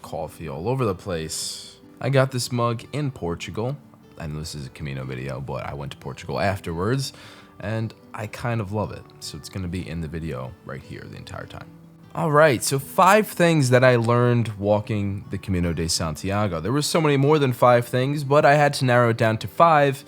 coffee all over the place. I got this mug in Portugal. I know this is a Camino video, but I went to Portugal afterwards, and I kind of love it. So it's gonna be in the video right here the entire time. All right, so 5 things that I learned walking the Camino de Santiago. There were so many more than 5 things, but I had to narrow it down to 5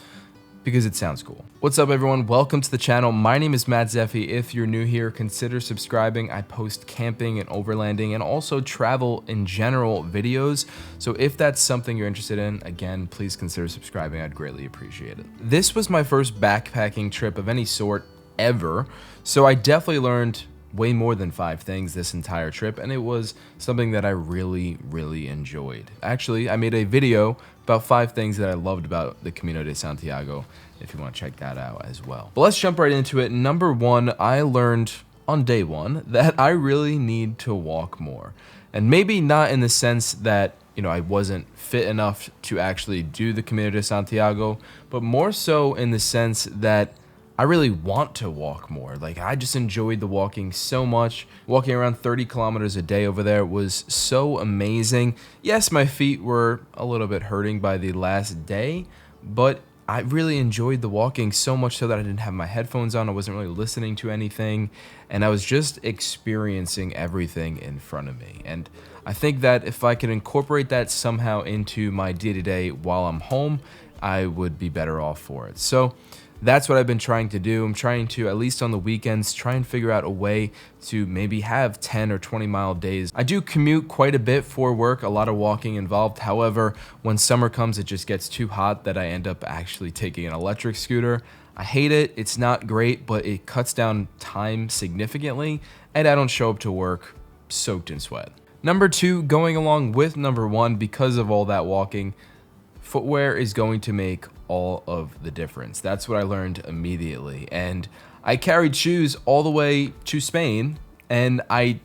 because it sounds cool. What's up, everyone? Welcome to the channel. My name is Matt Zeffy. If you're new here, consider subscribing. I post camping and overlanding and also travel in general videos. So if that's something you're interested in, again, please consider subscribing. I'd greatly appreciate it. This was my first backpacking trip of any sort ever, so I definitely learned way more than 5 things this entire trip, and it was something that I really enjoyed. Actually, I made a video about 5 things that I loved about the Camino de Santiago, if you want to check that out as well. But let's jump right into it. Number 1, I learned on day 1 that I really need to walk more. And maybe not in the sense that, you know, I wasn't fit enough to actually do the Camino de Santiago, but more so in the sense that I really want to walk more. Like, I just enjoyed the walking so much. Walking around 30 kilometers a day over there was so amazing. Yes, my feet were a little bit hurting by the last day, but I really enjoyed the walking so much so that I didn't have my headphones on. I wasn't really listening to anything, and I was just experiencing everything in front of me. And I think that if I could incorporate that somehow into my day-to-day while I'm home, I would be better off for it. So that's what I've been trying to do. I'm trying to, at least on the weekends, try and figure out a way to maybe have 10 or 20 mile days. I do commute quite a bit for work, a lot of walking involved. However, when summer comes, it just gets too hot that I end up actually taking an electric scooter. I hate it. It's not great, but it cuts down time significantly, and I don't show up to work soaked in sweat. Number 2, going along with number 1, because of all that walking, footwear is going to make all of the difference. That's what I learned immediately. And I carried shoes all the way to Spain, and I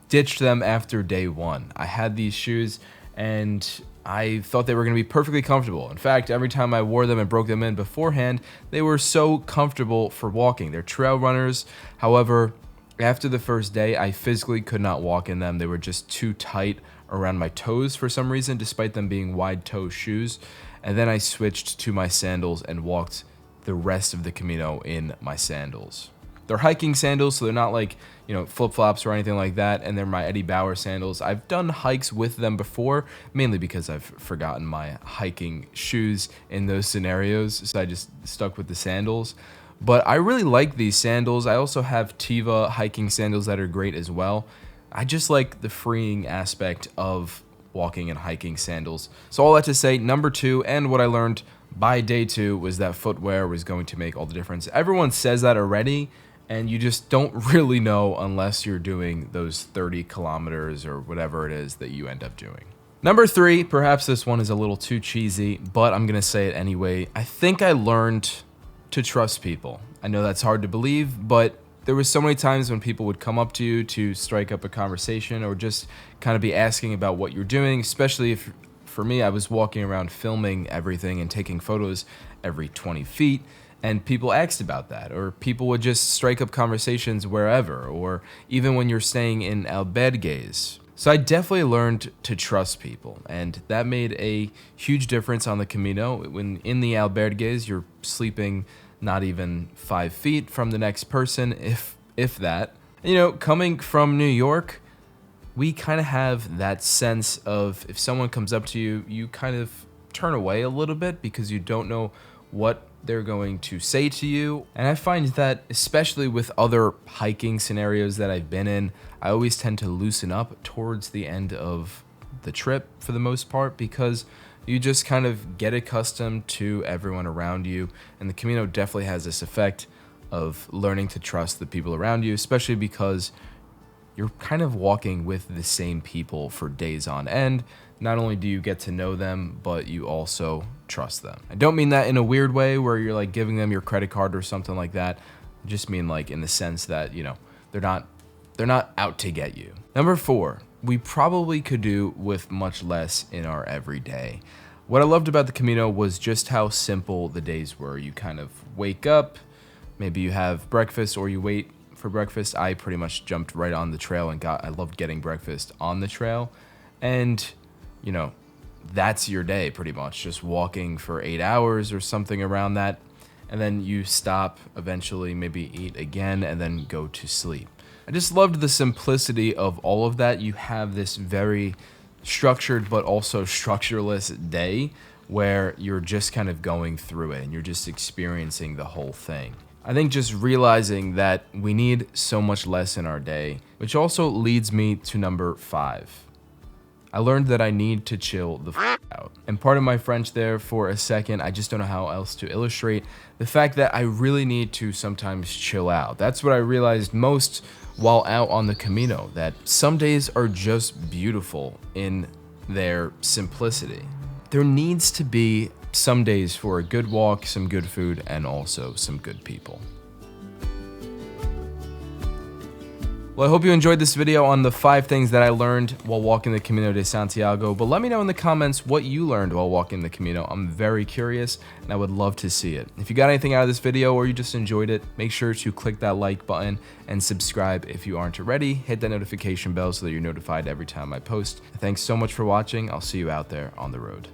ditched them after day 1. I had these shoes and I thought they were going to be perfectly comfortable. In fact, every time I wore them and broke them in beforehand, they were so comfortable for walking. They're trail runners. However, after the first day, I physically could not walk in them. They were just too tight around my toes for some reason, despite them being wide toe shoes. And then I switched to my sandals and walked the rest of the Camino in my sandals. They're hiking sandals, so they're not like, you know, flip-flops or anything like that, and they're my Bauer sandals. I've done hikes with them before, mainly because I've forgotten my hiking shoes in those scenarios, so I just stuck with the sandals. But I really like these sandals. I also have Teva hiking sandals that are great as well. I just like the freeing aspect of walking and hiking sandals. So all that to say, number 2, and what I learned by day 2 was that footwear was going to make all the difference. Everyone says that already, and you just don't really know unless you're doing those 30 kilometers or whatever it is that you end up doing. Number 3, perhaps this one is a little too cheesy, but I'm gonna say it anyway. I think I learned to trust people. I know that's hard to believe, but there were so many times when people would come up to you to strike up a conversation or just kind of be asking about what you're doing, especially if, for me, I was walking around filming everything and taking photos every 20 feet, and people asked about that, or people would just strike up conversations wherever, or even when you're staying in albergues. So I definitely learned to trust people, and that made a huge difference on the Camino. When in the albergues, you're sleeping not even 5 feet from the next person, if that. You know, coming from New York, we kind of have that sense of if someone comes up to you, you kind of turn away a little bit because you don't know what they're going to say to you. And I find that especially with other hiking scenarios that I've been in, I always tend to loosen up towards the end of the trip for the most part, because you just kind of get accustomed to everyone around you, and the Camino definitely has this effect of learning to trust the people around you, especially because you're kind of walking with the same people for days on end. Not only do you get to know them, but you also trust them. I don't mean that in a weird way where you're like giving them your credit card or something like that. I just mean like in the sense that, you know, they're not out to get you. Number 4, we probably could do with much less in our everyday. What I loved about the Camino was just how simple the days were. You kind of wake up, maybe you have breakfast or you wait for breakfast. I pretty much jumped right on the trail and I loved getting breakfast on the trail. And, you know, that's your day pretty much, just walking for 8 hours or something around that. And then you stop, eventually maybe eat again, and then go to sleep. I just loved the simplicity of all of that. You have this very structured but also structureless day where you're just kind of going through it and you're just experiencing the whole thing. I think just realizing that we need so much less in our day, which also leads me to number 5. I learned that I need to chill the f out. And pardon my French there for a second, I just don't know how else to illustrate the fact that I really need to sometimes chill out. That's what I realized most while out on the Camino, that some days are just beautiful in their simplicity. There needs to be some days for a good walk, some good food, and also some good people. Well, I hope you enjoyed this video on the 5 things that I learned while walking the Camino de Santiago, but let me know in the comments what you learned while walking the Camino. I'm very curious, and I would love to see it. If you got anything out of this video or you just enjoyed it, make sure to click that like button and subscribe if you aren't already. Hit that notification bell so that you're notified every time I post. Thanks so much for watching. I'll see you out there on the road.